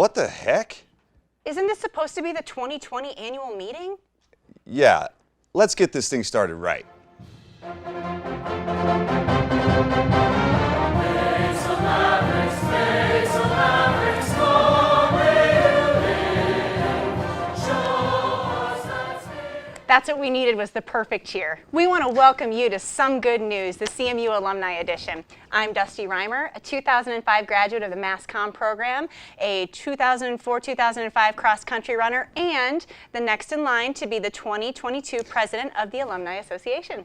What the heck? Isn't this supposed to be the 2020 annual meeting? Yeah, let's get this thing started right. That's what we needed, was the perfect cheer. We want to welcome you to Some Good News, the CMU Alumni Edition. I'm Dusti Reimer, a 2005 graduate of the Mass Comm program, a 2004-2005 cross-country runner, and the next in line to be the 2022 President of the Alumni Association.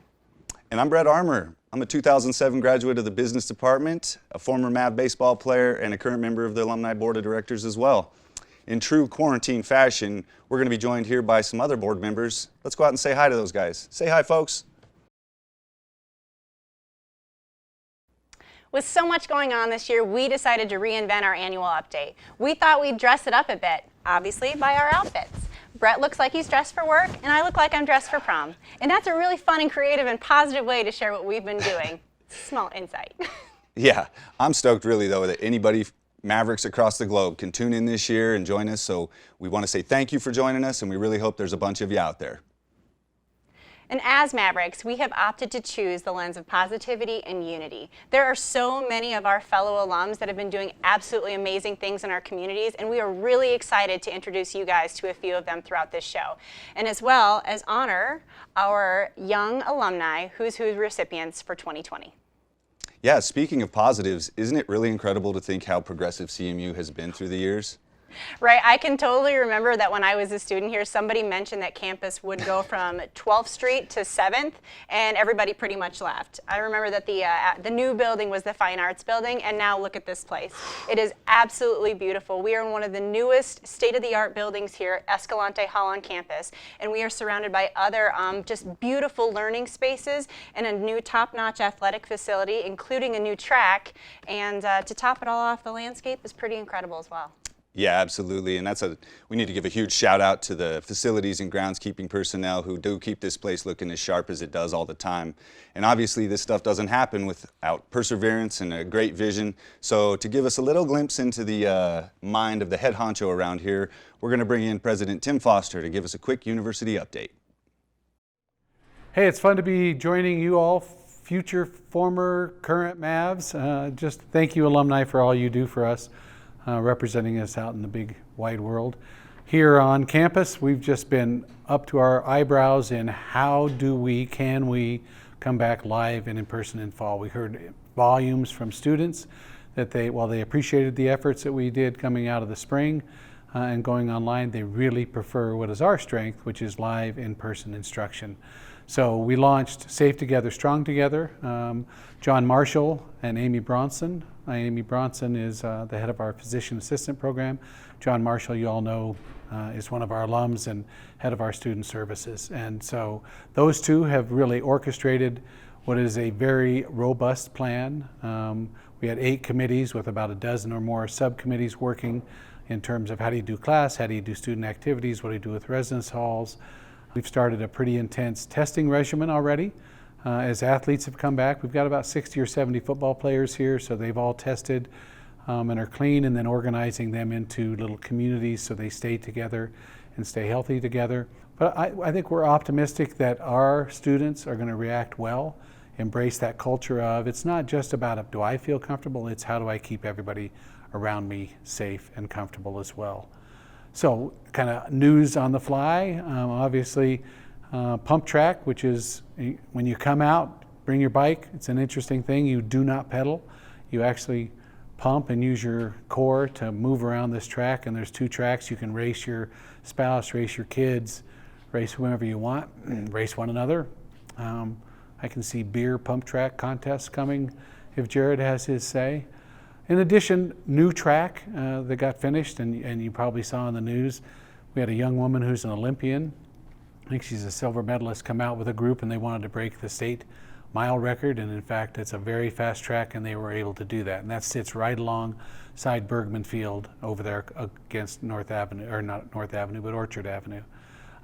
And I'm Armour. I'm a 2007 graduate of the Business Department, a former Mav baseball player, and a current member of the Alumni Board of Directors as well. In true quarantine fashion, we're going to be joined here by some other board members. Let's go out and say hi to those guys. Say hi, folks. With so much going on this year, we decided to reinvent our annual update. We thought we'd dress it up a bit, obviously by our outfits. Brett looks like he's dressed for work, and I look like I'm dressed for prom. And that's a really fun and creative and positive way to share what we've been doing. Small insight. Yeah, I'm stoked really though that anybody Mavericks across the globe can tune in this year and join us, so we want to say thank you for joining us, and we really hope there's a bunch of you out there. And as Mavericks, we have opted to choose the lens of positivity and unity. There are so many of our fellow alums that have been doing absolutely amazing things in our communities, and we are really excited to introduce you guys to a few of them throughout this show. And as well as honor our young alumni who's recipients for 2020. Yeah, speaking of positives, isn't it really incredible to think how progressive CMU has been through the years? Right, I can totally remember that when I was a student here, somebody mentioned that campus would go from 12th Street to 7th, and everybody pretty much laughed. I remember that the new building was the Fine Arts Building, and now look at this place. It is absolutely beautiful. We are in one of the newest state-of-the-art buildings here at Escalante Hall on campus, and we are surrounded by other just beautiful learning spaces and a new top-notch athletic facility, including a new track, and to top it all off, the landscape is pretty incredible as well. Yeah, absolutely, and we need to give a huge shout out to the facilities and groundskeeping personnel who do keep this place looking as sharp as it does all the time. And obviously this stuff doesn't happen without perseverance and a great vision. So to give us a little glimpse into the mind of the head honcho around here, we're going to bring in President Tim Foster to give us a quick university update. Hey, it's fun to be joining you all, future, former, current Mavs. Just thank you, alumni, for all you do for us. Representing us out in the big wide world. Here on campus, we've just been up to our eyebrows in how can we come back live and in person in fall. We heard volumes from students that while they appreciated the efforts that we did coming out of the spring and going online, they really prefer what is our strength, which is live in-person instruction. So we launched Safe Together, Strong Together. John Marshall and Emmi Bronson. Emmi Bronson is the head of our physician assistant program. John Marshall, you all know, is one of our alums and head of our student services. And so those two have really orchestrated what is a very robust plan. We had 8 committees with about a dozen or more subcommittees working in terms of how do you do class, how do you do student activities, what do you do with residence halls. We've started a pretty intense testing regimen already. As athletes have come back, we've got about 60 or 70 football players here, so they've all tested and are clean, and then organizing them into little communities so they stay together and stay healthy together. But I think we're optimistic that our students are going to react well, embrace that culture of, it's not just about do I feel comfortable, it's how do I keep everybody around me safe and comfortable as well. So kind of news on the fly, obviously pump track, which is when you come out, bring your bike. It's an interesting thing. You do not pedal. You actually pump and use your core to move around this track, and there's 2 tracks. You can race your spouse, race your kids, race whomever you want, race one another. I can see beer pump track contests coming if Jared has his say. In addition, new track that got finished, and you probably saw in the news, we had a young woman who's an Olympian. I think she's a silver medalist, come out with a group, and they wanted to break the state mile record, and in fact it's a very fast track, and they were able to do that, and that sits right alongside Bergman Field over there against North Avenue, or not North Avenue, but Orchard Avenue.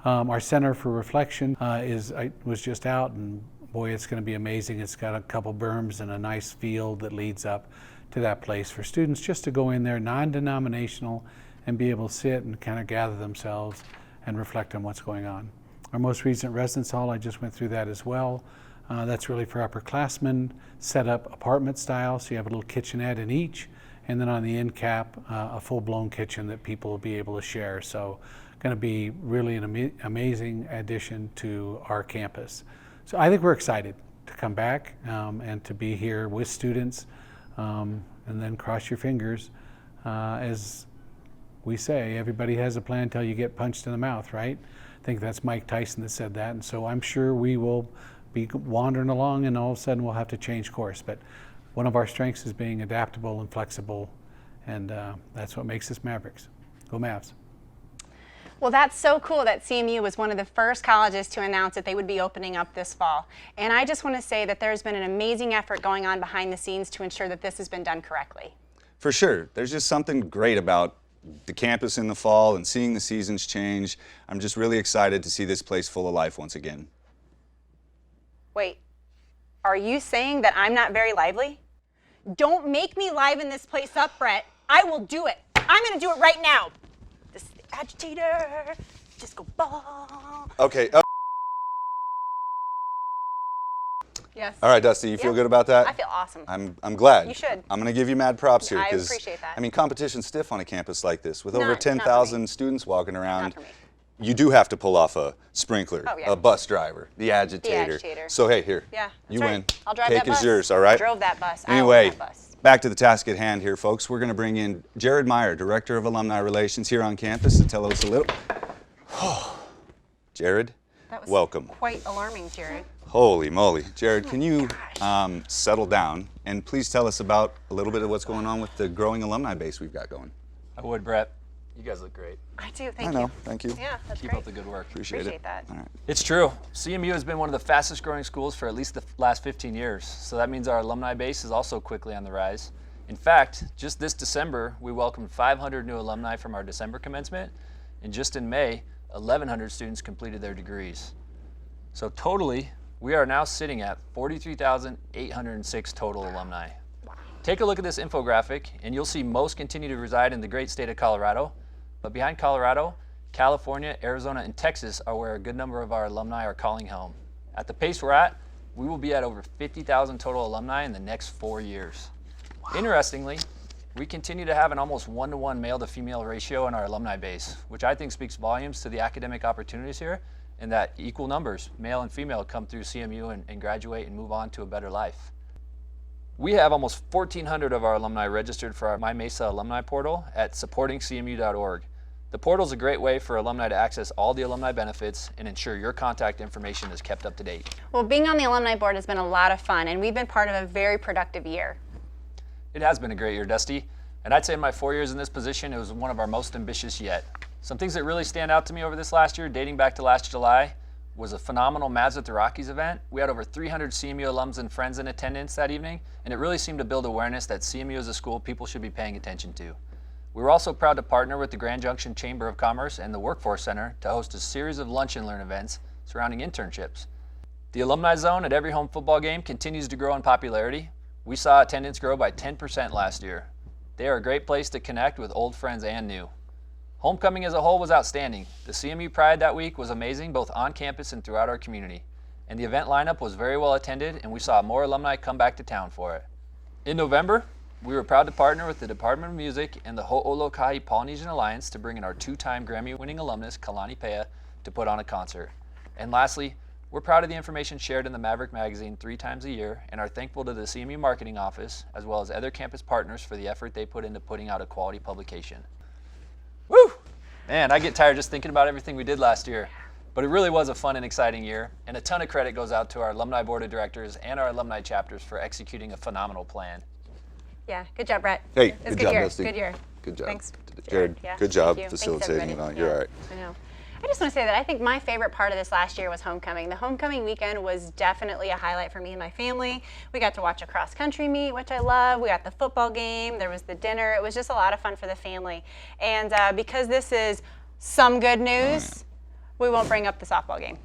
Our Center for Reflection was just out, and boy, it's going to be amazing. It's got a couple berms and a nice field that leads up to that place for students just to go in there, non-denominational, and be able to sit and kind of gather themselves and reflect on what's going on. Our most recent residence hall, I just went through that as well. That's really for upperclassmen, set up apartment style, so you have a little kitchenette in each, and then on the end cap, a full-blown kitchen that people will be able to share. So going to be really an amazing addition to our campus. So I think we're excited to come back and to be here with students, and then cross your fingers. As we say, everybody has a plan until you get punched in the mouth, right? I think that's Mike Tyson that said that, and so I'm sure we will be wandering along and all of a sudden we'll have to change course. But one of our strengths is being adaptable and flexible, and that's what makes us Mavericks. Go Mavs. Well, that's so cool that CMU was one of the first colleges to announce that they would be opening up this fall. And I just want to say that there's been an amazing effort going on behind the scenes to ensure that this has been done correctly. For sure. There's just something great about the campus in the fall and seeing the seasons change. I'm just really excited to see this place full of life once again. Wait, are you saying that I'm not very lively? Don't make me liven this place up, Brett. I will do it. I'm going to do it right now. This is the agitator, disco ball. Okay. Yes. All right, Dusty, you feel good about that? I feel awesome. I'm glad. You should. I'm going to give you mad props here. I appreciate that. I mean, competition's stiff on a campus like this. With over Not for me. 10,000 students walking around, Not for me. you do have to pull off a sprinkler, Oh, yeah. a bus driver, the agitator. The agitator. So, hey, here. Yeah, you that's win. right. I'll drive Cake that bus. is yours, all right? I drove that bus. I Anyway, own that bus. back to the task at hand here, folks. We're going to bring in Jared Meyer, Director of Alumni Relations here on campus, to tell us a little. Jared, That was welcome. quite alarming, Jared. Holy moly. Jared, can you settle down and please tell us about a little bit of what's going on with the growing alumni base we've got going? I would, Brett. You guys look great. I do, thank I you. know, thank you. Yeah, that's Keep great. up the good work. Appreciate it. that. All right. It's true. CMU has been one of the fastest growing schools for at least the last 15 years. So that means our alumni base is also quickly on the rise. In fact, just this December, we welcomed 500 new alumni from our December commencement. And just in May, 1,100 students completed their degrees. So totally, we are now sitting at 43,806 total alumni. Take a look at this infographic and you'll see most continue to reside in the great state of Colorado. But behind Colorado, California, Arizona, and Texas are where a good number of our alumni are calling home. At the pace we're at, we will be at over 50,000 total alumni in the next 4 years. Wow. Interestingly, we continue to have an almost 1-to-1 male to female ratio in our alumni base, which I think speaks volumes to the academic opportunities here, and that equal numbers, male and female, come through CMU and graduate and move on to a better life. We have almost 1,400 of our alumni registered for our My Mesa alumni portal at supportingcmu.org. The portal is a great way for alumni to access all the alumni benefits and ensure your contact information is kept up to date. Well, being on the alumni board has been a lot of fun, and we've been part of a very productive year. It has been a great year, Dusty, and I'd say in my 4 years in this position, it was one of our most ambitious yet. Some things that really stand out to me over this last year, dating back to last July, was a phenomenal Mavs at the Rockies event. We had over 300 CMU alums and friends in attendance that evening, and it really seemed to build awareness that CMU is a school people should be paying attention to. We were also proud to partner with the Grand Junction Chamber of Commerce and the Workforce Center to host a series of lunch and learn events surrounding internships. The Alumni Zone at every home football game continues to grow in popularity. We saw attendance grow by 10% last year. They are a great place to connect with old friends and new. Homecoming as a whole was outstanding. The CMU Pride that week was amazing both on campus and throughout our community. And the event lineup was very well attended, and we saw more alumni come back to town for it. In November, we were proud to partner with the Department of Music and the Ho'olokahi Polynesian Alliance to bring in our 2-time Grammy-winning alumnus, Kalani Pea, to put on a concert. And lastly, we're proud of the information shared in the Maverick magazine 3 times a year and are thankful to the CMU Marketing Office, as well as other campus partners for the effort they put into putting out a quality publication. Woo! Man, I get tired just thinking about everything we did last year. But it really was a fun and exciting year, and a ton of credit goes out to our Alumni Board of Directors and our alumni chapters for executing a phenomenal plan. Yeah, good job, Brett. Hey, It's good job, year. Dusty. Good year. Good job. Thanks, Jared, Yeah, good job thank you. facilitating Thanks, it all. everybody. You're Yeah, all right. I know. I just want to say that I think my favorite part of this last year was homecoming. The homecoming weekend was definitely a highlight for me and my family. We got to watch a cross country meet, which I love. We got the football game. There was the dinner. It was just a lot of fun for the family. And because this is some good news, we won't bring up the softball game.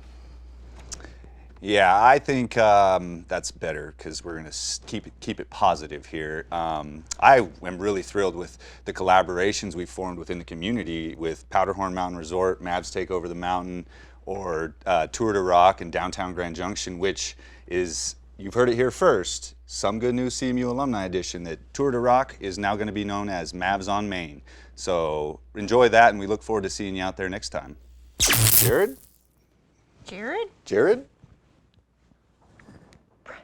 Yeah, I think that's better because we're going to keep it positive here. I am really thrilled with the collaborations we've formed within the community with Powderhorn Mountain Resort, Mavs Take Over the Mountain, or Tour de Rock in downtown Grand Junction, which is, you've heard it here first, some good news CMU Alumni Edition, that Tour de Rock is now going to be known as Mavs on Main. So enjoy that, and we look forward to seeing you out there next time. Jared? Jared? Jared? on?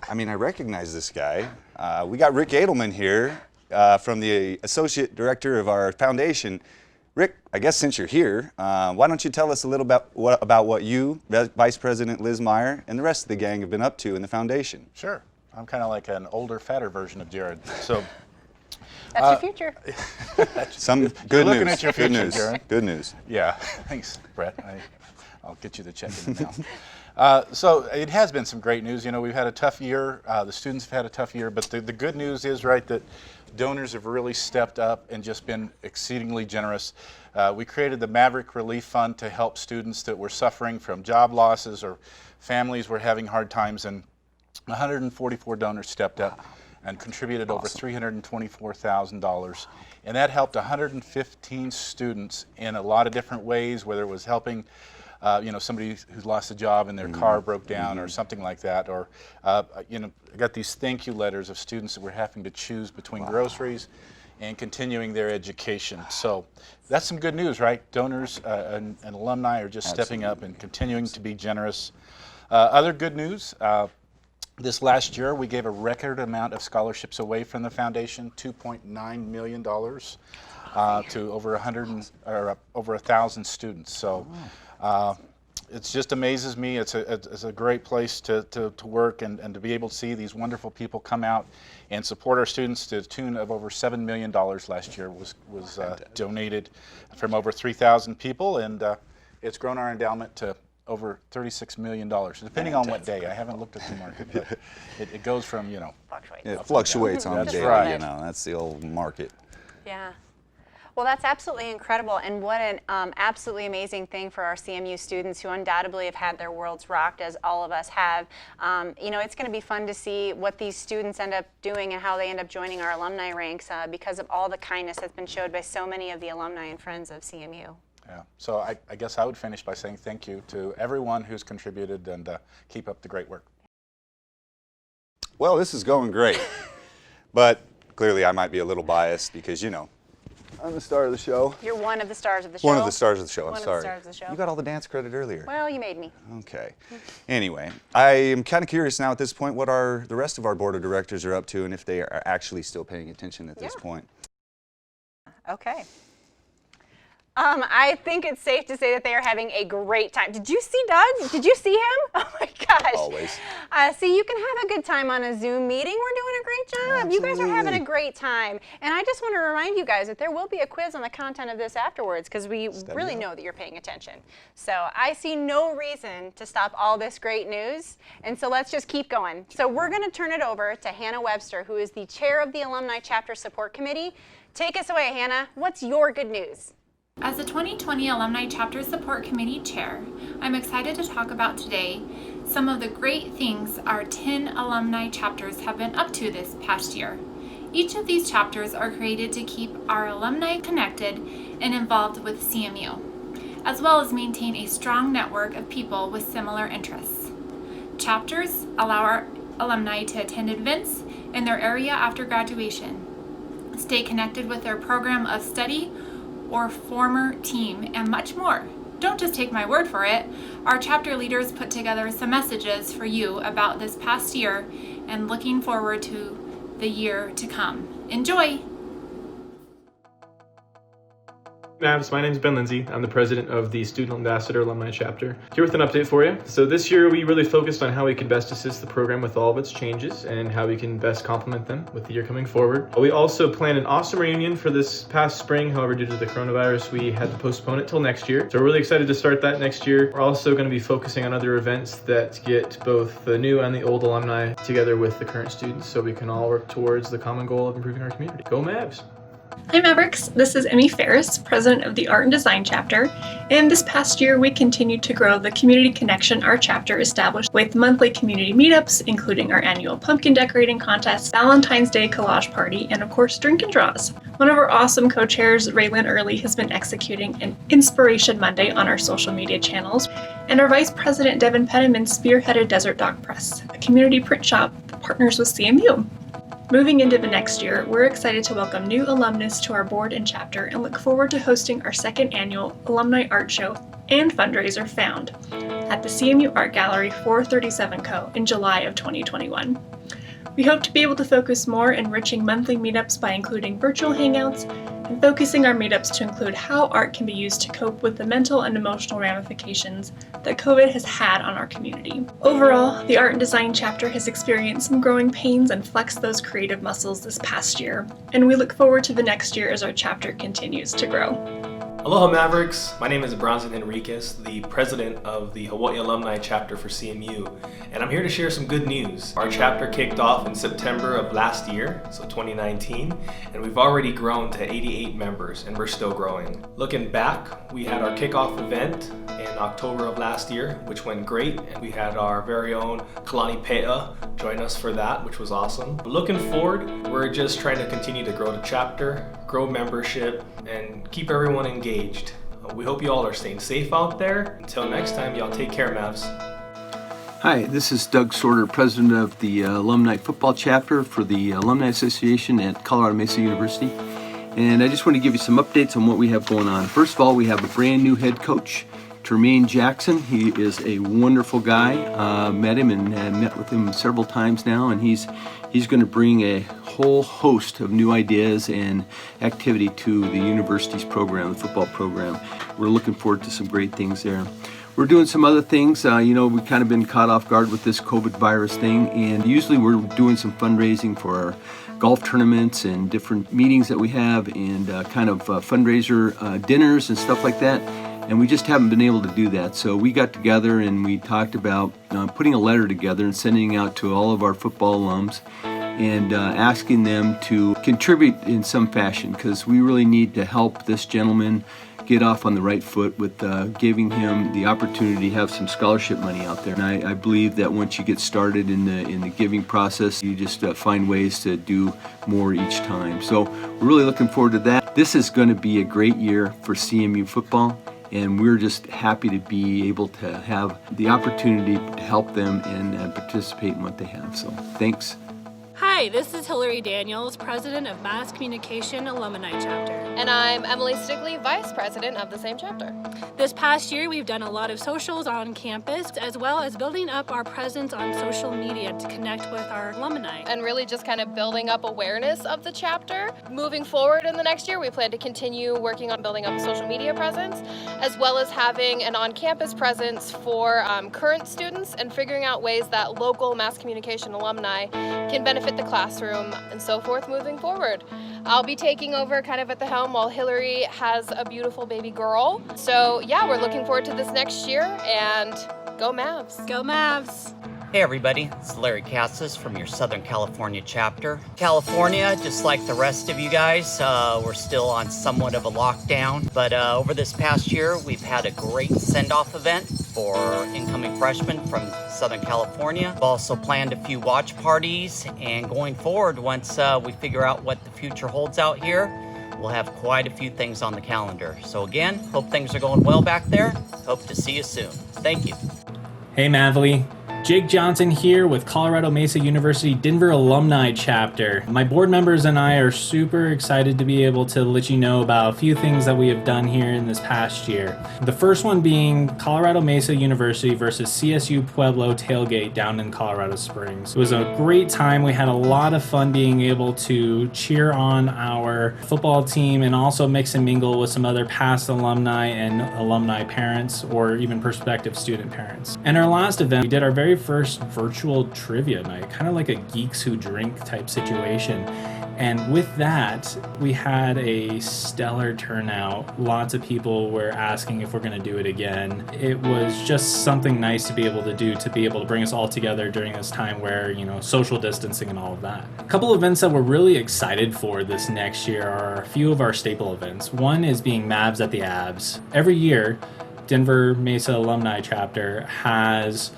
I mean, I recognize this guy. We got Rick Edelman here from the Associate Director of our foundation. Rick, I guess since you're here, why don't you tell us a little about what you, Vice President Liz Meyer, and the rest of the gang have been up to in the foundation? Sure. I'm kind of like an older, fatter version of Jared. So That's your future. Some good looking news. at your Good future, news. Jared. Good news. yeah, thanks, Brett. I'll get you the check in the mail. So it has been some great news. You know, we've had a tough year. The students have had a tough year, but the good news is, right, that donors have really stepped up and just been exceedingly generous. We created the Maverick Relief Fund to help students that were suffering from job losses or families were having hard times, and 144 donors stepped up and contributed over $324,000. And that helped 115 students in a lot of different ways, whether it was helping somebody who's lost a job and their car broke down or something like that, or I got these thank you letters of students that were having to choose between groceries and continuing their education. So that's some good news, right? Donors and alumni are just stepping up and continuing to be generous. Other good news, this last year we gave a record amount of scholarships away from the foundation, $2.9 million to over 1,000 students. So. It just amazes me. It's a great place to work and to be able to see these wonderful people come out and support our students to the tune of over $7 million last year was donated from over 3,000 people, and it's grown our endowment to over $36 million, depending on what day. I haven't looked at the market, but it goes from, Fluctuates. It fluctuates on the That's daily, right. That's the old market. Yeah. Well, that's absolutely incredible, and what an absolutely amazing thing for our CMU students who undoubtedly have had their worlds rocked, as all of us have. It's going to be fun to see what these students end up doing and how they end up joining our alumni ranks because of all the kindness that's been showed by so many of the alumni and friends of CMU. Yeah. So I guess I would finish by saying thank you to everyone who's contributed, and keep up the great work. Well, this is going great, but clearly I might be a little biased because, I'm the star of the show. You're one of the stars of the show. One of the stars of the show, I'm One of the sorry. stars of the show. You got all the dance credit earlier. Well, you made me. Okay. Anyway, I am kind of curious now at this point what the rest of our board of directors are up to and if they are actually still paying attention at this point. Okay. I think it's safe to say that they are having a great time. Did you see Doug? Did you see him? Oh my gosh. Always. See, you can have a good time on a Zoom meeting. We're doing a great job. You guys are having a great time. And I just want to remind you guys that there will be a quiz on the content of this afterwards because we really know that you're paying attention. So I see no reason to stop all this great news. And so let's just keep going. So we're going to turn it over to Hannah Webster, who is the chair of the Alumni Chapter Support Committee. Take us away, Hannah. What's your good news? As the 2020 Alumni Chapter Support Committee Chair, I'm excited to talk about today some of the great things our 10 alumni chapters have been up to this past year. Each of these chapters are created to keep our alumni connected and involved with CMU, as well as maintain a strong network of people with similar interests. Chapters allow our alumni to attend events in their area after graduation, stay connected with their program of study or former team, and much more. Don't just take my word for it. Our chapter leaders put together some messages for you about this past year and looking forward to the year to come. Enjoy! Mavs, my name is Ben Lindsay. I'm the president of the Student Ambassador Alumni Chapter. Here with an update for you. So this year we really focused on how we could best assist the program with all of its changes and how we can best complement them with the year coming forward. We also planned an awesome reunion for this past spring. However, due to the coronavirus, we had to postpone it till next year. So we're really excited to start that next year. We're also going to be focusing on other events that get both the new and the old alumni together with the current students so we can all work towards the common goal of improving our community. Go Mavs! Hi Mavericks, this is Emmi Farris, President of the Art and Design Chapter, and this past year we continued to grow the Community Connection Art Chapter established with monthly community meetups, including our annual pumpkin decorating contest, Valentine's Day collage party, and of course drink and draws. One of our awesome co-chairs, Raylan Early, has been executing an Inspiration Monday on our social media channels, and our Vice President Devin Pettiman spearheaded Desert Dog Press, a community print shop that partners with CMU. Moving into the next year, we're excited to welcome new alumnus to our board and chapter and look forward to hosting our second annual Alumni Art Show and fundraiser Found at the CMU Art Gallery 437 Co. in July of 2021. We hope to be able to focus more enriching monthly meetups by including virtual hangouts and focusing our meetups to include how art can be used to cope with the mental and emotional ramifications that COVID has had on our community. Overall, the Art and Design chapter has experienced some growing pains and flexed those creative muscles this past year, and we look forward to the next year as our chapter continues to grow. Aloha Mavericks, my name is Bronson Henriques, the president of the Hawaii Alumni Chapter for CMU, and I'm here to share some good news. Our chapter kicked off in September of last year, so 2019, and we've already grown to 88 members, and we're still growing. Looking back, we had our kickoff event in October of last year, which went great, and we had our very own Kalani Pea join us for that, which was awesome. Looking forward, we're just trying to continue to grow the chapter, grow membership, and keep everyone engaged. We hope you all are staying safe out there. Until next time, y'all take care, Mavs. Hi, this is Doug Sorter, president of the Alumni Football Chapter for the Alumni Association at Colorado Mesa University. And I just want to give you some updates on what we have going on. First of all, we have a brand new head coach, Tremaine Jackson. He is a wonderful guy. Met him and met with him several times now, and he's going to bring a whole host of new ideas and activity to the university's program, the football program. We're looking forward to some great things there. We're doing some other things. We've kind of been caught off guard with this COVID virus thing, and usually we're doing some fundraising for our golf tournaments and different meetings that we have, and fundraiser dinners and stuff like that. And we just haven't been able to do that. So we got together and we talked about putting a letter together and sending it out to all of our football alums and asking them to contribute in some fashion, because we really need to help this gentleman get off on the right foot with giving him the opportunity to have some scholarship money out there. And I believe that once you get started in the giving process, you just find ways to do more each time. So we're really looking forward to that. This is going to be a great year for CMU football, and we're just happy to be able to have the opportunity to help them and participate in what they have. So thanks. Hi, this is Hillary Daniels, President of Mass Communication Alumni Chapter. And I'm Emily Stigley, Vice President of the same chapter. This past year, we've done a lot of socials on campus, as well as building up our presence on social media to connect with our alumni. And really just kind of building up awareness of the chapter. Moving forward in the next year, we plan to continue working on building up a social media presence, as well as having an on-campus presence for current students and figuring out ways that local mass communication alumni can benefit the classroom and so forth moving forward. I'll be taking over kind of at the helm while Hillary has a beautiful baby girl. So yeah, we're looking forward to this next year, and go Mavs. Go Mavs. Hey everybody, it's Larry Cassis from your Southern California chapter. California, just like the rest of you guys, we're still on somewhat of a lockdown, but over this past year, we've had a great send-off event for incoming freshmen from Southern California. We've also planned a few watch parties, and going forward, once we figure out what the future holds out here, we'll have quite a few things on the calendar. So again, hope things are going well back there. Hope to see you soon. Thank you. Hey Mavly. Jake Johnson here with Colorado Mesa University Denver Alumni Chapter. My board members and I are super excited to be able to let you know about a few things that we have done here in this past year. The first one being Colorado Mesa University versus CSU Pueblo tailgate down in Colorado Springs. It was a great time. We had a lot of fun being able to cheer on our football team and also mix and mingle with some other past alumni and alumni parents or even prospective student parents. And our last event, we did our very first virtual trivia night, kind of like a Geeks Who Drink type situation. And with that, we had a stellar turnout. Lots of people were asking if we're going to do it again. It was just something nice to be able to do, to be able to bring us all together during this time where, social distancing and all of that. A couple of events that we're really excited for this next year are a few of our staple events. One is being Mavs at the Abs. Every year, Denver Mesa Alumni Chapter has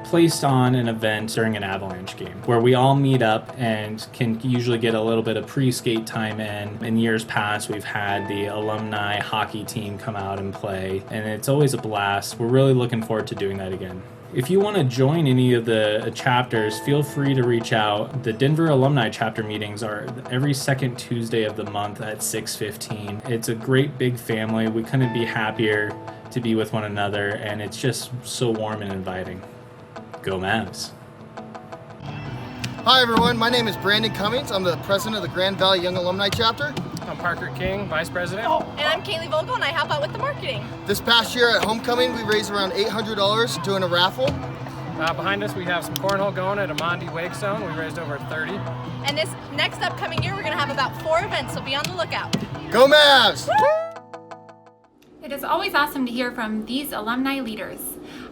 placed on an event during an Avalanche game where we all meet up and can usually get a little bit of pre-skate time in. In years past, we've had the alumni hockey team come out and play, and it's always a blast. We're really looking forward to doing that again. If you want to join any of the chapters, feel free to reach out. The Denver Alumni Chapter meetings are every second Tuesday of the month at 6:15. It's a great big family. We couldn't be happier to be with one another, and it's just so warm and inviting. Go Mavs. Hi everyone, my name is Brandon Cummings. I'm the president of the Grand Valley Young Alumni Chapter. I'm Parker King, vice president. And I'm Kaylee Vogel, and I help out with the marketing. This past year at homecoming, we raised around $800 doing a raffle. Behind us, we have some cornhole going at Amandi Wake Zone. We raised over 30. And this next upcoming year, we're going to have about 4 events, so be on the lookout. Go Mavs! It is always awesome to hear from these alumni leaders.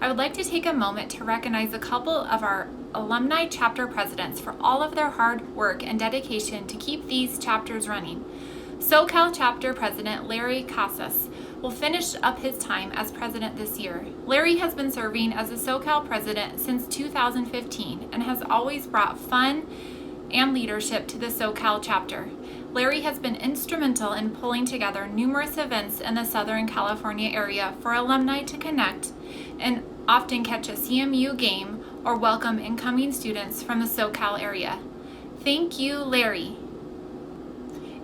I would like to take a moment to recognize a couple of our alumni chapter presidents for all of their hard work and dedication to keep these chapters running. SoCal chapter president Larry Casas will finish up his time as president this year. Larry has been serving as a SoCal president since 2015 and has always brought fun and leadership to the SoCal chapter. Larry has been instrumental in pulling together numerous events in the Southern California area for alumni to connect and often catch a CMU game or welcome incoming students from the SoCal area. Thank you, Larry.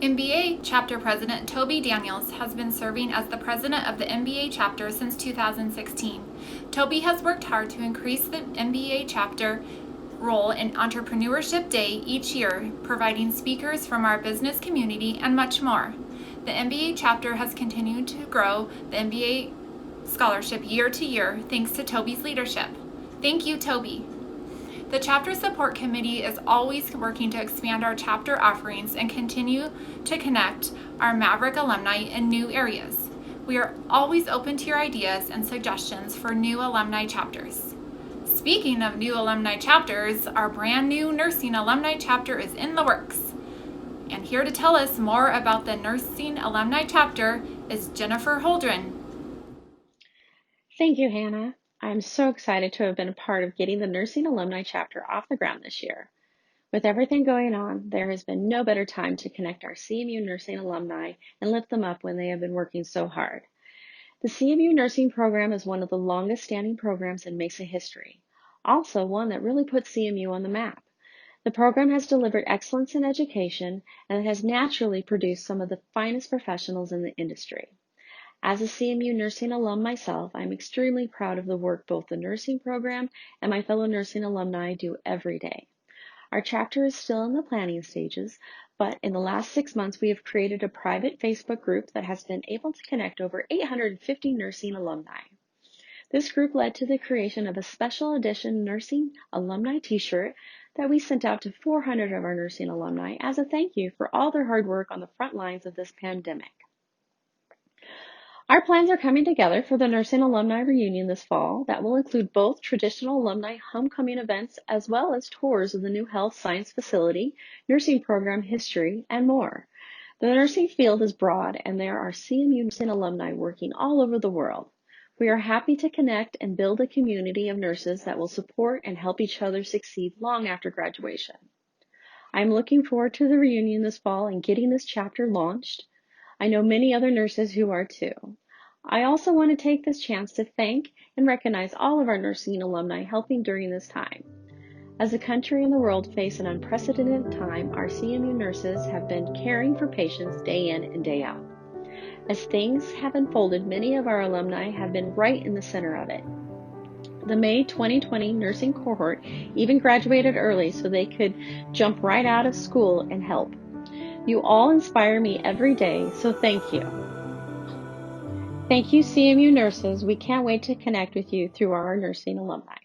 MBA chapter president Toby Daniels has been serving as the president of the MBA chapter since 2016. Toby has worked hard to increase the MBA chapter role in Entrepreneurship Day each year, providing speakers from our business community and much more. The MBA chapter has continued to grow the MBA scholarship year to year thanks to Toby's leadership. Thank you, Toby. The Chapter Support Committee is always working to expand our chapter offerings and continue to connect our Maverick alumni in new areas. We are always open to your ideas and suggestions for new alumni chapters. Speaking of new alumni chapters, our brand new nursing alumni chapter is in the works. And here to tell us more about the nursing alumni chapter is Jennifer Holdren. Thank you, Hannah. I'm so excited to have been a part of getting the Nursing Alumni Chapter off the ground this year. With everything going on, there has been no better time to connect our CMU nursing alumni and lift them up when they have been working so hard. The CMU nursing program is one of the longest standing programs in Mesa history, also one that really put CMU on the map. The program has delivered excellence in education and has naturally produced some of the finest professionals in the industry. As a CMU nursing alum myself, I'm extremely proud of the work both the nursing program and my fellow nursing alumni do every day. Our chapter is still in the planning stages, but in the last 6 months, we have created a private Facebook group that has been able to connect over 850 nursing alumni. This group led to the creation of a special edition nursing alumni t-shirt that we sent out to 400 of our nursing alumni as a thank you for all their hard work on the front lines of this pandemic. Our plans are coming together for the Nursing Alumni Reunion this fall that will include both traditional alumni homecoming events as well as tours of the new health science facility, nursing program history, and more. The nursing field is broad and there are CMU nursing alumni working all over the world. We are happy to connect and build a community of nurses that will support and help each other succeed long after graduation. I'm looking forward to the reunion this fall and getting this chapter launched. I know many other nurses who are too. I also want to take this chance to thank and recognize all of our nursing alumni helping during this time. As the country and the world face an unprecedented time, our CMU nurses have been caring for patients day in and day out. As things have unfolded, many of our alumni have been right in the center of it. The May 2020 nursing cohort even graduated early so they could jump right out of school and help. You all inspire me every day, so thank you. Thank you, CMU nurses. We can't wait to connect with you through our nursing alumni.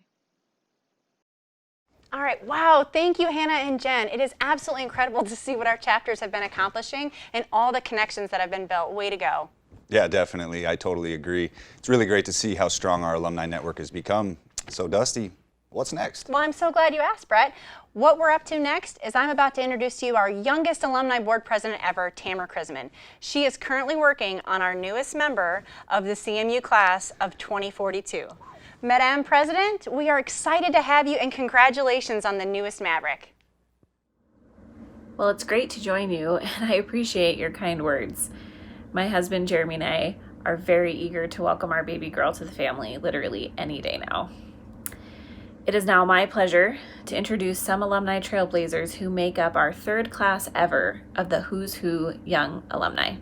All right, wow, thank you, Hannah and Jen. It is absolutely incredible to see what our chapters have been accomplishing and all the connections that have been built. Way to go. Yeah, definitely. I totally agree. It's really great to see how strong our alumni network has become. So, Dusty, what's next? Well, I'm so glad you asked, Brett. What we're up to next is I'm about to introduce to you our youngest alumni board president ever, Tamara Krisman. She is currently working on our newest member of the CMU class of 2042. Madam President, we are excited to have you and congratulations on the newest Maverick. Well, it's great to join you and I appreciate your kind words. My husband Jeremy and I are very eager to welcome our baby girl to the family literally any day now. It is now my pleasure to introduce some alumni trailblazers who make up our third class ever of the Who's Who Young Alumni.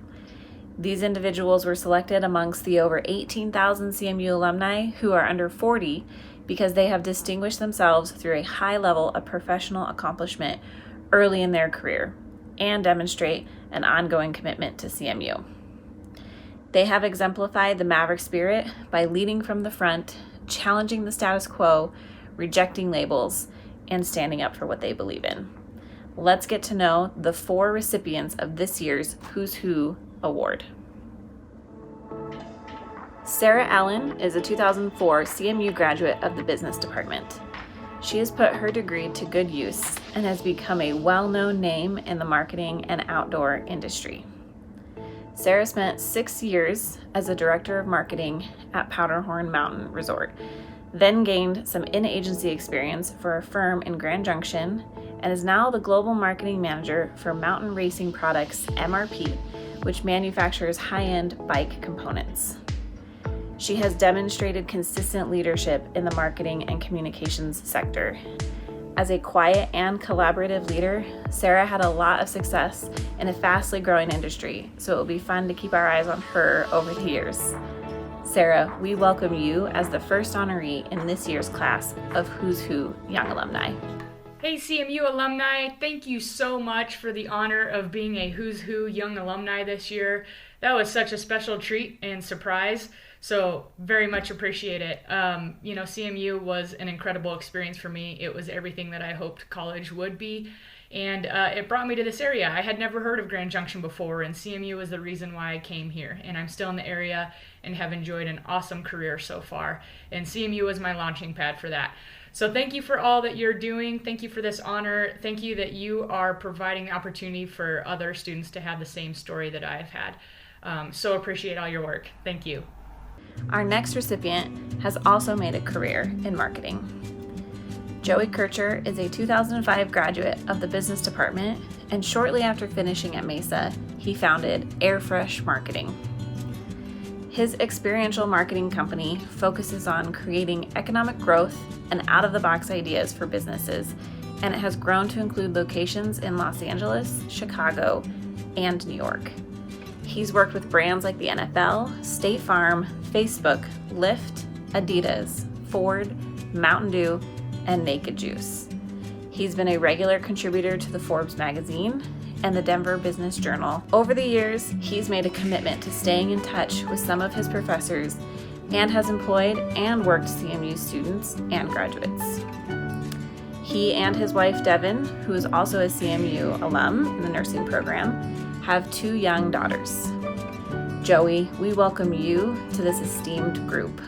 These individuals were selected amongst the over 18,000 CMU alumni who are under 40 because they have distinguished themselves through a high level of professional accomplishment early in their career and demonstrate an ongoing commitment to CMU. They have exemplified the Maverick spirit by leading from the front, challenging the status quo, rejecting labels, and standing up for what they believe in. Let's get to know the 4 recipients of this year's Who's Who Award. Sarah Allen is a 2004 CMU graduate of the business department. She has put her degree to good use and has become a well-known name in the marketing and outdoor industry. Sarah spent 6 years as a director of marketing at Powderhorn Mountain Resort, then gained some in-agency experience for a firm in Grand Junction, and is now the global marketing manager for Mountain Racing Products MRP, which manufactures high-end bike components. She has demonstrated consistent leadership in the marketing and communications sector. As a quiet and collaborative leader, Sarah had a lot of success in a fastly growing industry, so it will be fun to keep our eyes on her over the years. Sarah, we welcome you as the first honoree in this year's class of Who's Who Young Alumni. Hey CMU alumni, thank you so much for the honor of being a Who's Who Young Alumni this year. That was such a special treat and surprise, so very much appreciate it. CMU was an incredible experience for me. It was everything that I hoped college would be, and it brought me to this area. I had never heard of Grand Junction before, and CMU was the reason why I came here, and I'm still in the area and have enjoyed an awesome career so far, and CMU was my launching pad for that. So thank you for all that you're doing. Thank you for this honor. Thank you that you are providing opportunity for other students to have the same story that I've had. So appreciate all your work. Thank you. Our next recipient has also made a career in marketing. Joey Kircher is a 2005 graduate of the business department, and shortly after finishing at Mesa, he founded Airfresh Marketing. His experiential marketing company focuses on creating economic growth and out-of-the-box ideas for businesses, and it has grown to include locations in Los Angeles, Chicago, and New York. He's worked with brands like the NFL, State Farm, Facebook, Lyft, Adidas, Ford, Mountain Dew, and Naked Juice. He's been a regular contributor to the Forbes magazine and the Denver Business Journal. Over the years, he's made a commitment to staying in touch with some of his professors and has employed and worked CMU students and graduates. He and his wife Devin, who is also a CMU alum in the nursing program, have 2 young daughters. Joey, we welcome you to this esteemed group.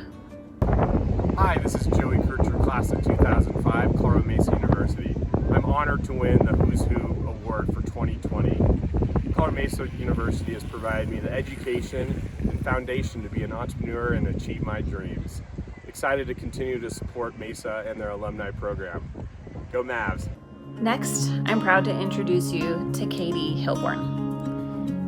Hi, this is Joey Kircher, class of 2005, Colorado Mesa University. I'm honored to win the Who's Who Award for 2020. Colorado Mesa University has provided me the education and foundation to be an entrepreneur and achieve my dreams. Excited to continue to support Mesa and their alumni program. Go Mavs! Next, I'm proud to introduce you to Katie Hilborn.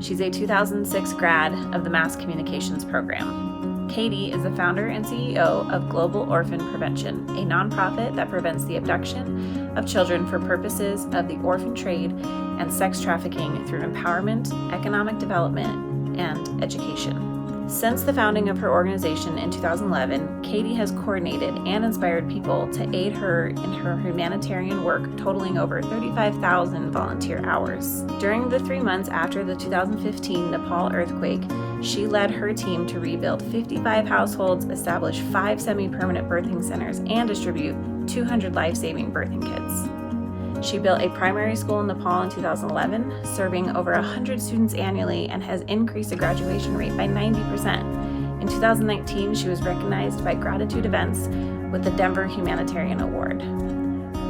She's a 2006 grad of the Mass Communications program. Katie is the founder and CEO of Global Orphan Prevention, a nonprofit that prevents the abduction of children for purposes of the orphan trade and sex trafficking through empowerment, economic development, and education. Since the founding of her organization in 2011, Katie has coordinated and inspired people to aid her in her humanitarian work, totaling over 35,000 volunteer hours. During the 3 months after the 2015 Nepal earthquake, she led her team to rebuild 55 households, establish 5 semi-permanent birthing centers, and distribute 200 life-saving birthing kits. She built a primary school in Nepal in 2011, serving over 100 students annually, and has increased the graduation rate by 90%. In 2019, she was recognized by Gratitude Events with the Denver Humanitarian Award.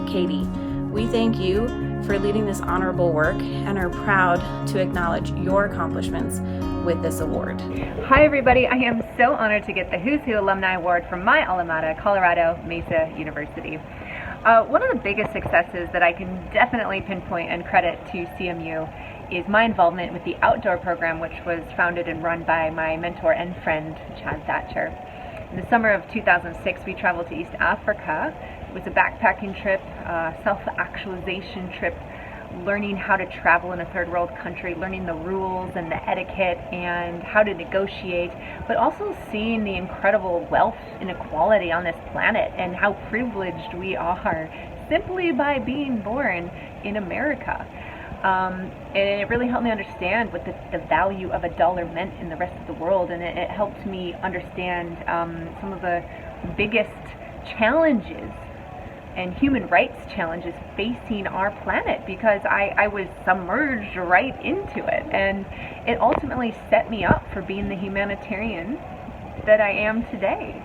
Katie, we thank you for leading this honorable work and are proud to acknowledge your accomplishments with this award. Hi everybody, I am so honored to get the Who's Who Alumni Award from my alma mater, Colorado Mesa University. One of the biggest successes that I can definitely pinpoint and credit to CMU is my involvement with the outdoor program, which was founded and run by my mentor and friend, Chad Thatcher. In the summer of 2006, we traveled to East Africa. It was a backpacking trip, self-actualization trip, learning how to travel in a third world country, learning the rules and the etiquette and how to negotiate, but also seeing the incredible wealth inequality on this planet and how privileged we are simply by being born in America. And it really helped me understand what the value of a dollar meant in the rest of the world, and it helped me understand some of the biggest challenges and human rights challenges facing our planet, because I was submerged right into it, and it ultimately set me up for being the humanitarian that I am today.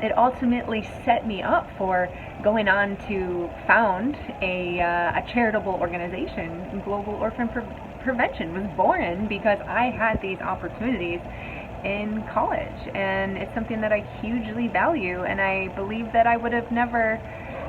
It ultimately set me up for going on to found a charitable organization. Global Orphan Prevention was born because I had these opportunities in college, and it's something that I hugely value, and I believe that I would have never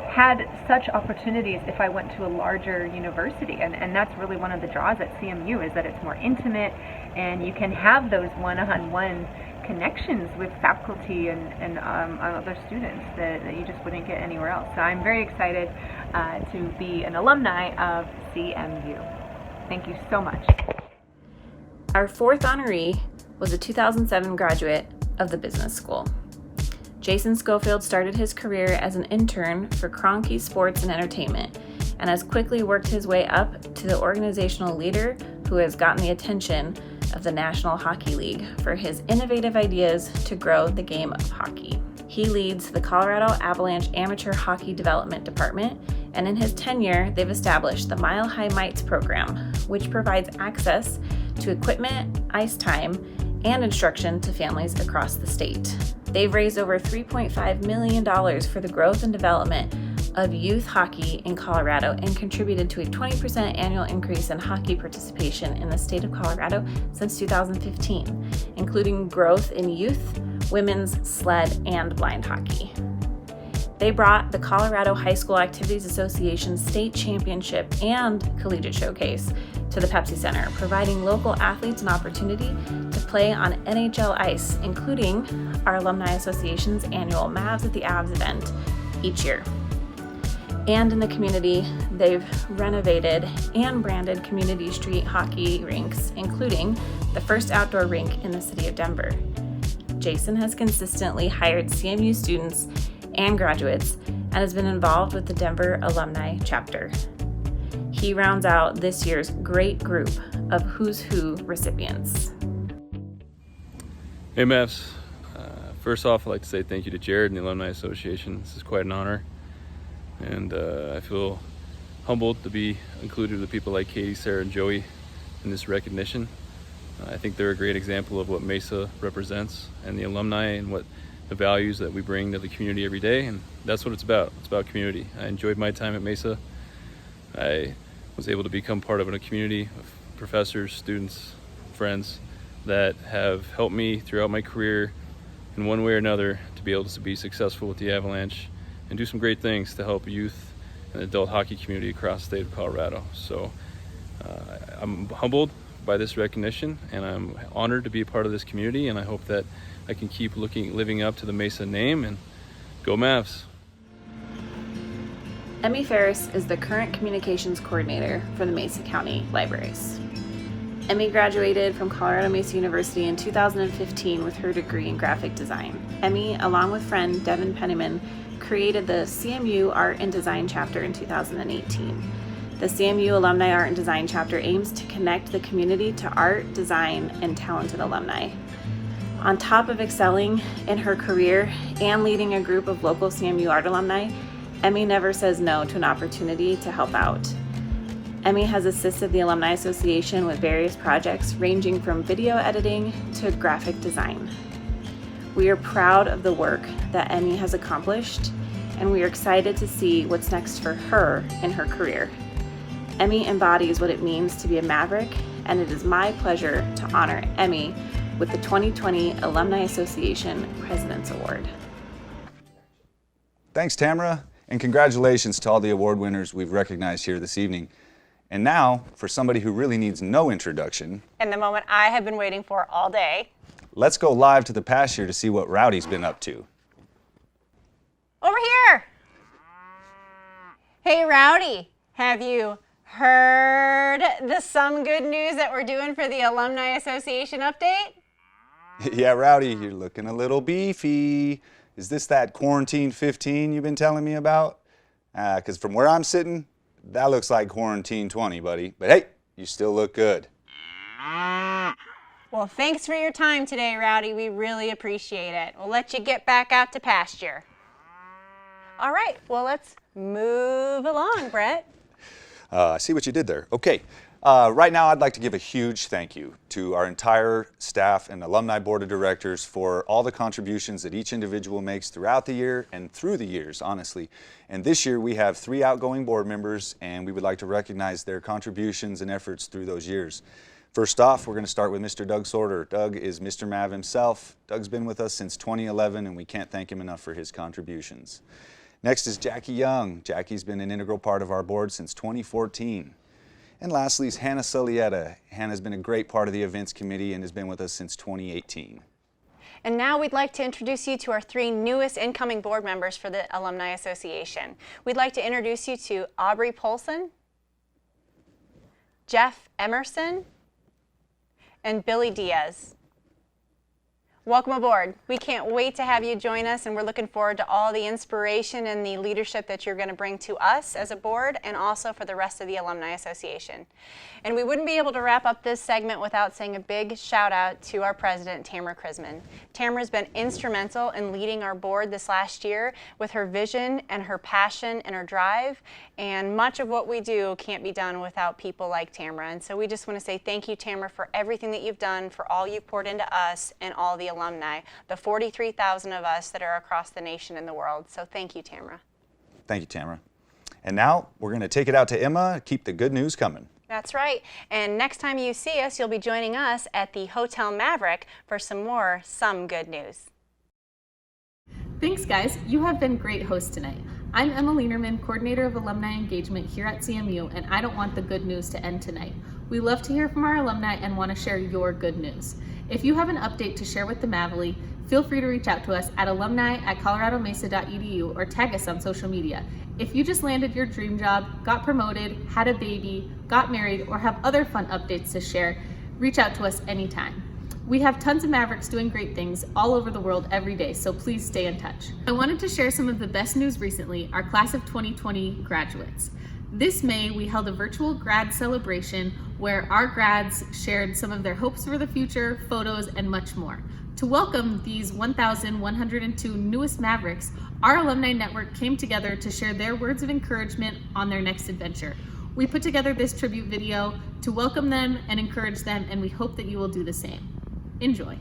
had such opportunities if I went to a larger university, and that's really one of the draws at CMU, is that it's more intimate and you can have those one-on-one connections with faculty and other students that you just wouldn't get anywhere else. So I'm very excited to be an alumni of CMU. Thank you so much. Our fourth honoree was a 2007 graduate of the business school. Jason Schofield started his career as an intern for Kroenke Sports and Entertainment, and has quickly worked his way up to the organizational leader who has gotten the attention of the National Hockey League for his innovative ideas to grow the game of hockey. He leads the Colorado Avalanche Amateur Hockey Development Department, and in his tenure, they've established the Mile High Mites program, which provides access to equipment, ice time, and instruction to families across the state. They've raised over $3.5 million for the growth and development of youth hockey in Colorado, and contributed to a 20% annual increase in hockey participation in the state of Colorado since 2015, including growth in youth, women's, sled, and blind hockey. They brought the Colorado High School Activities Association State Championship and Collegiate Showcase to the Pepsi Center, providing local athletes an opportunity to play on NHL ice, including our Alumni Association's annual Mavs at the Avs event each year. And in the community, they've renovated and branded community street hockey rinks, including the first outdoor rink in the city of Denver. Jason has consistently hired CMU students and graduates, and has been involved with the Denver Alumni Chapter. He rounds out this year's great group of Who's Who recipients. Hey Mavs, first off I'd like to say thank you to Jared and the Alumni Association. This is quite an honor, and I feel humbled to be included with people like Katie, Sarah, and Joey in this recognition. I think they're a great example of what Mesa represents and the alumni, and what the values that we bring to the community every day, and that's what it's about. It's about community. I enjoyed my time at Mesa. I was able to become part of a community of professors, students, friends that have helped me throughout my career in one way or another to be able to be successful with the Avalanche and do some great things to help youth and adult hockey community across the state of Colorado. So I'm humbled by this recognition, and I'm honored to be a part of this community, and I hope that I can keep living up to the Mesa name, and go Mavs. Emmi Farris is the current communications coordinator for the Mesa County Libraries. Emmi graduated from Colorado Mesa University in 2015 with her degree in graphic design. Emmi, along with friend Devin Penniman, created the CMU Art and Design Chapter in 2018. The CMU Alumni Art and Design Chapter aims to connect the community to art, design, and talented alumni. On top of excelling in her career and leading a group of local CMU art alumni, Emmi never says no to an opportunity to help out. Emmi has assisted the Alumni Association with various projects ranging from video editing to graphic design. We are proud of the work that Emmi has accomplished, and we are excited to see what's next for her in her career. Emmi embodies what it means to be a Maverick, and it is my pleasure to honor Emmi with the 2020 Alumni Association President's Award. Thanks, Tamara, and congratulations to all the award winners we've recognized here this evening. And now, for somebody who really needs no introduction, And the moment I have been waiting for all day. let's go live to the past year to see what Rowdy's been up to. Over here! Hey, Rowdy, have you heard some good news that we're doing for the Alumni Association update? Yeah, Rowdy, you're looking a little beefy. Is this that quarantine 15 you've been telling me about? Because from where I'm sitting, that looks like quarantine 20, buddy. But hey, you still look good. Well, thanks for your time today, Rowdy. We really appreciate it. We'll let you get back out to pasture. All right, well, let's move along, Brett. I see what you did there. Okay, right now I'd like to give a huge thank you to our entire staff and Alumni Board of Directors for all the contributions that each individual makes throughout the year and through the years, honestly. And this year we have 3 outgoing board members, and we would like to recognize their contributions and efforts through those years. First off, we're going to start with Mr. Doug Sorter. Doug is Mr. Mav himself. Doug's been with us since 2011, and we can't thank him enough for his contributions. Next is Jackie Young. Jackie's been an integral part of our board since 2014. And lastly is Hannah Solietta. Hannah's been a great part of the events committee and has been with us since 2018. And now we'd like to introduce you to our 3 newest incoming board members for the Alumni Association. We'd like to introduce you to Aubrey Polson, Jeff Emerson, and Billy Diaz. Welcome aboard. We can't wait to have you join us, and we're looking forward to all the inspiration and the leadership that you're going to bring to us as a board and also for the rest of the Alumni Association. And we wouldn't be able to wrap up this segment without saying a big shout out to our president, Tamara Krisman. Tamara's been instrumental in leading our board this last year with her vision and her passion and her drive, and much of what we do can't be done without people like Tamara. And so we just want to say thank you, Tamara, for everything that you've done, for all you've poured into us and all the alumni, the 43,000 of us that are across the nation and the world. So thank you, Tamara. Thank you, Tamara. And now we're going to take it out to Emma. Keep the good news coming. That's right. And next time you see us, you'll be joining us at the Hotel Maverick for some good news. Thanks, guys. You have been great hosts tonight. I'm Emma Lienerman, Coordinator of Alumni Engagement here at CMU, and I don't want the good news to end tonight. We love to hear from our alumni and want to share your good news. If you have an update to share with the Mavily, feel free to reach out to us at alumni@coloradomesa.edu or tag us on social media. If you just landed your dream job, got promoted, had a baby, got married, or have other fun updates to share, reach out to us anytime. We have tons of Mavericks doing great things all over the world every day, so please stay in touch. I wanted to share some of the best news recently, our class of 2020 graduates. This May, we held a virtual grad celebration where our grads shared some of their hopes for the future, photos, and much more. To welcome these 1,102 newest Mavericks, our alumni network came together to share their words of encouragement on their next adventure. We put together this tribute video to welcome them and encourage them, and we hope that you will do the same. Enjoy.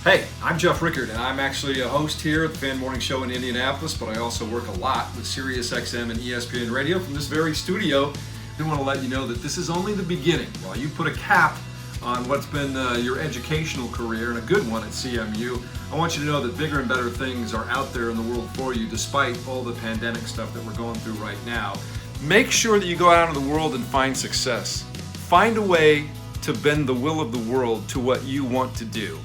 Hey, I'm Jeff Rickard, and I'm actually a host here at the Fan Morning Show in Indianapolis, but I also work a lot with SiriusXM and ESPN Radio from this very studio. I want to let you know that this is only the beginning. While you put a cap on what's been your educational career, and a good one at CMU, I want you to know that bigger and better things are out there in the world for you, despite all the pandemic stuff that we're going through right now. Make sure that you go out into the world and find success. Find a way to bend the will of the world to what you want to do.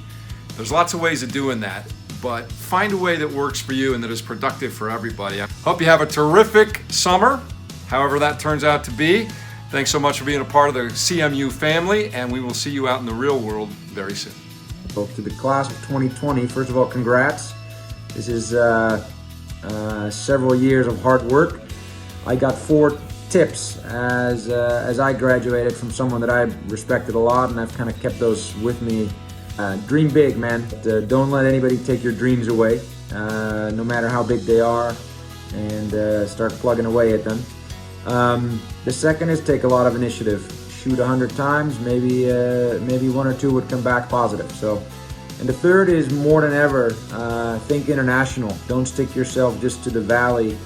There's lots of ways of doing that, but find a way that works for you and that is productive for everybody. I hope you have a terrific summer, however that turns out to be. Thanks so much for being a part of the CMU family, and we will see you out in the real world very soon. Well, to the class of 2020, first of all, congrats. This is several years of hard work. I got 4 tips as I graduated from someone that I respected a lot, and I've kind of kept those with me. Dream big, man. Don't let anybody take your dreams away, no matter how big they are. and start plugging away at them. The second is take a lot of initiative. Shoot 100 times, maybe one or two would come back positive. So, and the third is more than ever, think international. Don't stick yourself just to the valley,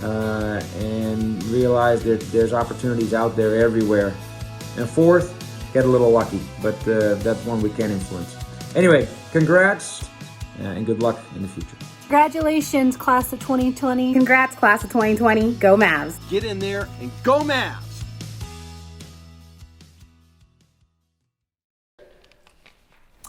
and realize that there's opportunities out there everywhere. And fourth, get a little lucky, but that's one we can't influence. Anyway, congrats and good luck in the future. Congratulations, class of 2020. Congrats, class of 2020. Go Mavs. Get in there and go Mavs!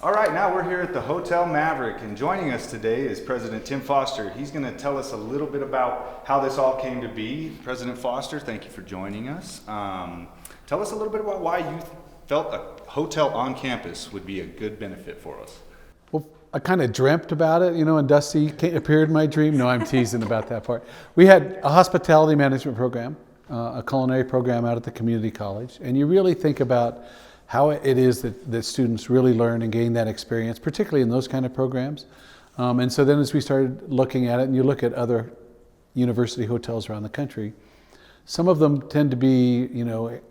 All right, now we're here at the Hotel Maverick, and joining us today is President Tim Foster. He's going to tell us a little bit about how this all came to be. President Foster, thank you for joining us. Tell us a little bit about why you felt a hotel on campus would be a good benefit for us. Well, I kind of dreamt about it, and Dusti appeared in my dream. No, I'm teasing about that part. We had a hospitality management program, a culinary program out at the community college, and you really think about how it is that students really learn and gain that experience, particularly in those kind of programs. And so then as we started looking at it, and you look at other university hotels around the country, some of them tend to be,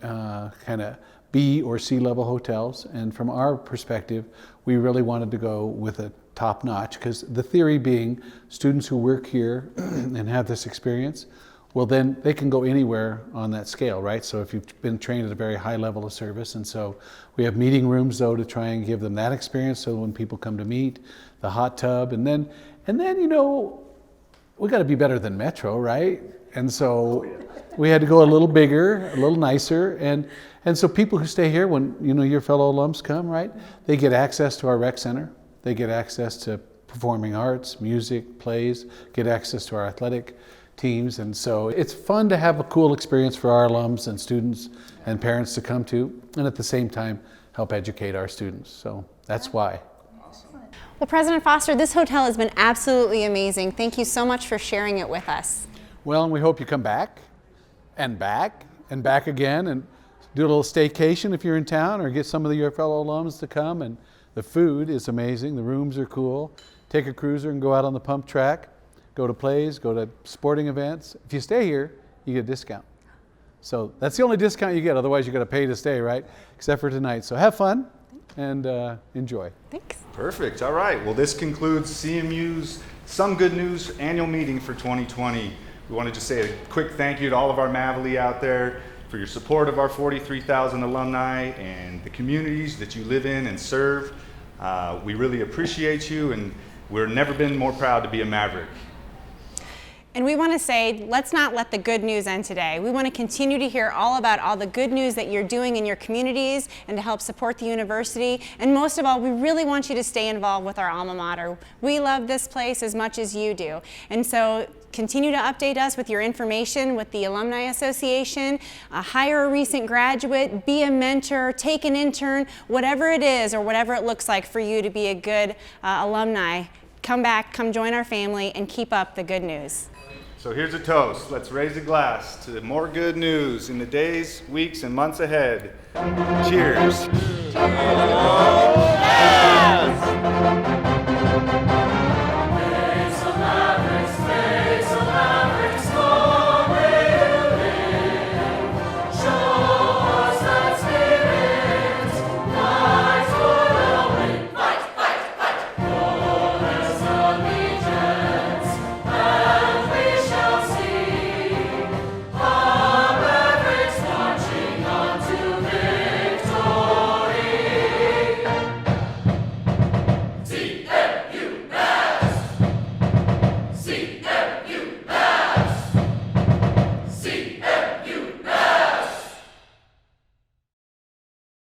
kind of B or C level hotels. And from our perspective, we really wanted to go with a top notch, because the theory being students who work here and have this experience, well, then they can go anywhere on that scale, right? So if you've been trained at a very high level of service, and so we have meeting rooms though to try and give them that experience. So when people come to meet, the hot tub, and then we got to be better than Metro, right? And so we had to go a little bigger, a little nicer, and so people who stay here, when your fellow alums come, right? They get access to our rec center, they get access to performing arts, music, plays, get access to our athletic teams, and so it's fun to have a cool experience for our alums and students and parents to come to, and at the same time help educate our students. So that's why. Well, President Foster, this hotel has been absolutely amazing. Thank you so much for sharing it with us. Well, and we hope you come back and back and back again, and do a little staycation if you're in town, or get some of your fellow alums to come. And the food is amazing, the rooms are cool. Take a cruiser and go out on the pump track, go to plays, go to sporting events. If you stay here, you get a discount. So that's the only discount you get, otherwise you got to pay to stay, right? Except for tonight. So have fun and enjoy. Thanks. Perfect. All right. Well, this concludes CMU's Some Good News annual meeting for 2020. We wanted to say a quick thank you to all of our Mavely out there for your support of our 43,000 alumni and the communities that you live in and serve. We really appreciate you, and we've never been more proud to be a Maverick. And we want to say, let's not let the good news end today. We want to continue to hear all about all the good news that you're doing in your communities and to help support the university. And most of all, we really want you to stay involved with our alma mater. We love this place as much as you do. And so continue to update us with your information with the Alumni Association. Hire a recent graduate, be a mentor, take an intern, whatever it is or whatever it looks like for you to be a good alumni. Come back, come join our family, and keep up the good news. So here's a toast. Let's raise a glass to more good news in the days, weeks, and months ahead. Cheers. Yes!